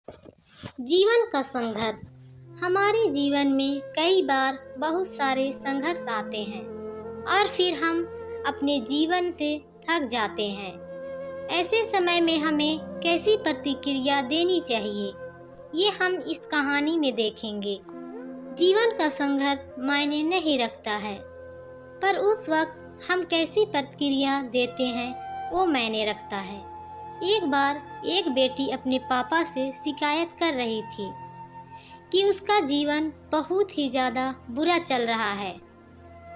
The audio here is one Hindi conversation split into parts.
जीवन का संघर्ष। हमारे जीवन में कई बार बहुत सारे संघर्ष आते हैं और फिर हम अपने जीवन से थक जाते हैं। ऐसे समय में हमें कैसी प्रतिक्रिया देनी चाहिए, ये हम इस कहानी में देखेंगे। जीवन का संघर्ष मायने नहीं रखता है, पर उस वक्त हम कैसी प्रतिक्रिया देते हैं वो मायने रखता है। एक बार एक बेटी अपने पापा से शिकायत कर रही थी कि उसका जीवन बहुत ही ज़्यादा बुरा चल रहा है।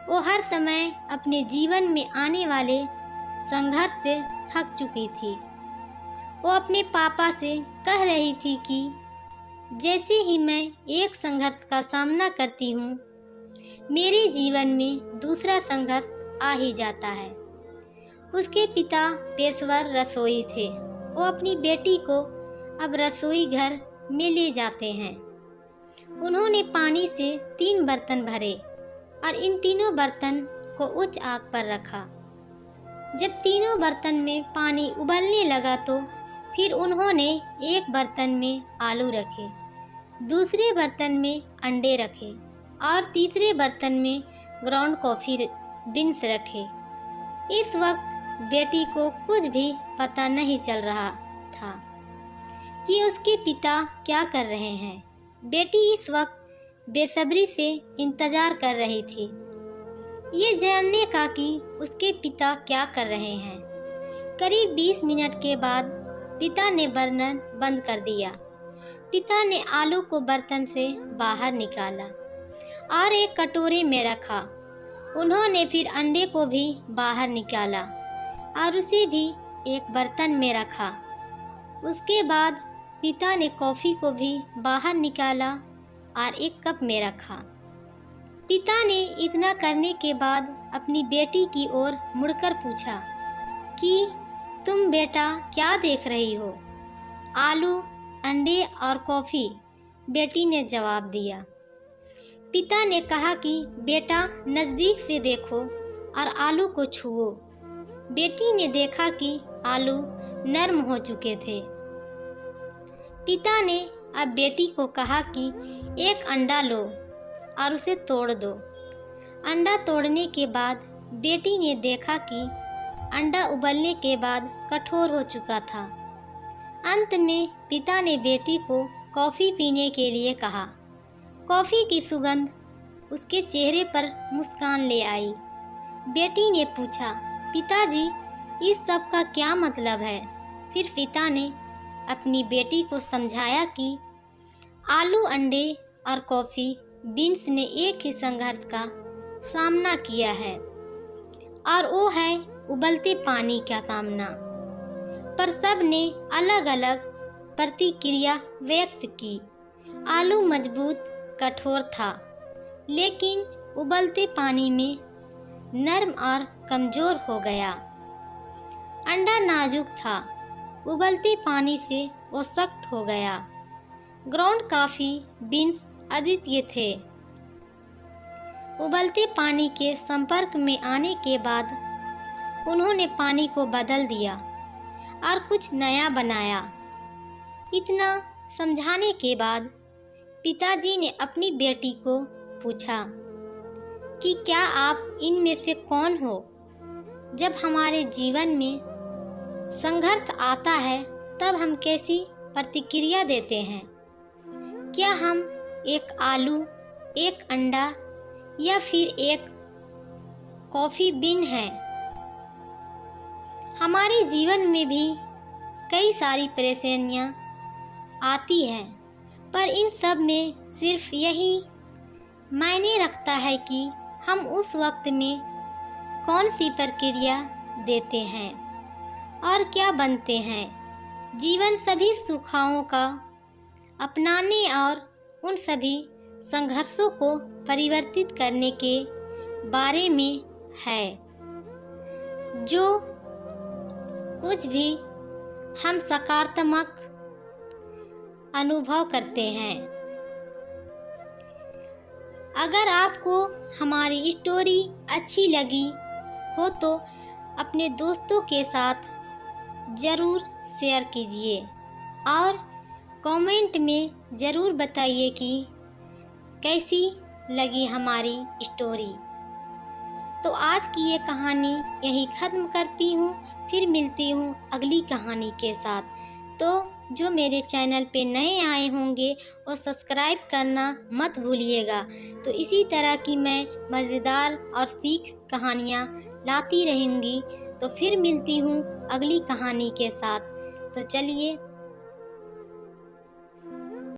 वो हर समय अपने जीवन में आने वाले संघर्ष से थक चुकी थी। वो अपने पापा से कह रही थी कि जैसे ही मैं एक संघर्ष का सामना करती हूँ, मेरे जीवन में दूसरा संघर्ष आ ही जाता है। उसके पिता पेशेवर रसोई थे। वो अपनी बेटी को अब रसोई घर में ले जाते हैं। उन्होंने पानी से 3 बर्तन भरे और इन तीनों बर्तन को उच्च आग पर रखा। जब तीनों बर्तन में पानी उबलने लगा तो फिर उन्होंने एक बर्तन में आलू रखे, दूसरे बर्तन में अंडे रखे और तीसरे बर्तन में ग्राउंड कॉफ़ी बीन्स रखे। इस वक्त बेटी को कुछ भी पता नहीं चल रहा था कि उसके पिता क्या कर रहे हैं। बेटी इस वक्त बेसब्री से इंतज़ार कर रही थी, ये जानने का कि उसके पिता क्या कर रहे हैं। करीब 20 मिनट के बाद पिता ने बर्नर बंद कर दिया। पिता ने आलू को बर्तन से बाहर निकाला और एक कटोरे में रखा। उन्होंने फिर अंडे को भी बाहर निकाला और उसे भी एक बर्तन में रखा। उसके बाद पिता ने कॉफ़ी को भी बाहर निकाला और एक कप में रखा। पिता ने इतना करने के बाद अपनी बेटी की ओर मुड़कर पूछा कि तुम बेटा क्या देख रही हो? आलू, अंडे और कॉफ़ी, बेटी ने जवाब दिया। पिता ने कहा कि बेटा नज़दीक से देखो और आलू को छुओ। बेटी ने देखा कि आलू नरम हो चुके थे। पिता ने अब बेटी को कहा कि एक अंडा लो और उसे तोड़ दो। अंडा तोड़ने के बाद बेटी ने देखा कि अंडा उबलने के बाद कठोर हो चुका था। अंत में पिता ने बेटी को कॉफ़ी पीने के लिए कहा। कॉफ़ी की सुगंध उसके चेहरे पर मुस्कान ले आई। बेटी ने पूछा, पिताजी, इस सब का क्या मतलब है? फिर पिता ने अपनी बेटी को समझाया कि आलू, अंडे और कॉफ़ी बीन्स ने एक ही संघर्ष का सामना किया है और वो है उबलते पानी का सामना। पर सब ने अलग अलग प्रतिक्रिया व्यक्त की। आलू मजबूत कठोर था, लेकिन उबलते पानी में नरम और कमज़ोर हो गया। अंडा नाजुक था, उबलते पानी से वो सख्त हो गया। ग्राउंड कॉफ़ी बीन्स अद्वितीय थे। उबलते पानी के संपर्क में आने के बाद उन्होंने पानी को बदल दिया और कुछ नया बनाया। इतना समझाने के बाद पिताजी ने अपनी बेटी को पूछा कि क्या आप इनमें से कौन हो? जब हमारे जीवन में संघर्ष आता है तब हम कैसी प्रतिक्रिया देते हैं? क्या हम एक आलू, एक अंडा या फिर एक कॉफ़ी बीन है? हमारे जीवन में भी कई सारी परेशानियां आती हैं, पर इन सब में सिर्फ यही मायने रखता है कि हम उस वक्त में कौन सी प्रक्रिया देते हैं और क्या बनते हैं। जीवन सभी सुखाओं का अपनाने और उन सभी संघर्षों को परिवर्तित करने के बारे में है। जो कुछ भी हम सकारात्मक अनुभव करते हैं। अगर आपको हमारी स्टोरी अच्छी लगी हो तो अपने दोस्तों के साथ ज़रूर शेयर कीजिए और कमेंट में ज़रूर बताइए कि कैसी लगी हमारी स्टोरी। तो आज की ये कहानी यही ख़त्म करती हूँ, फिर मिलती हूँ अगली कहानी के साथ। तो जो मेरे चैनल पे नए आए होंगे वो सब्सक्राइब करना मत भूलिएगा। तो इसी तरह की मैं मज़ेदार और सीख कहानियाँ लाती रहूँगी। तो फिर मिलती हूँ अगली कहानी के साथ। तो चलिए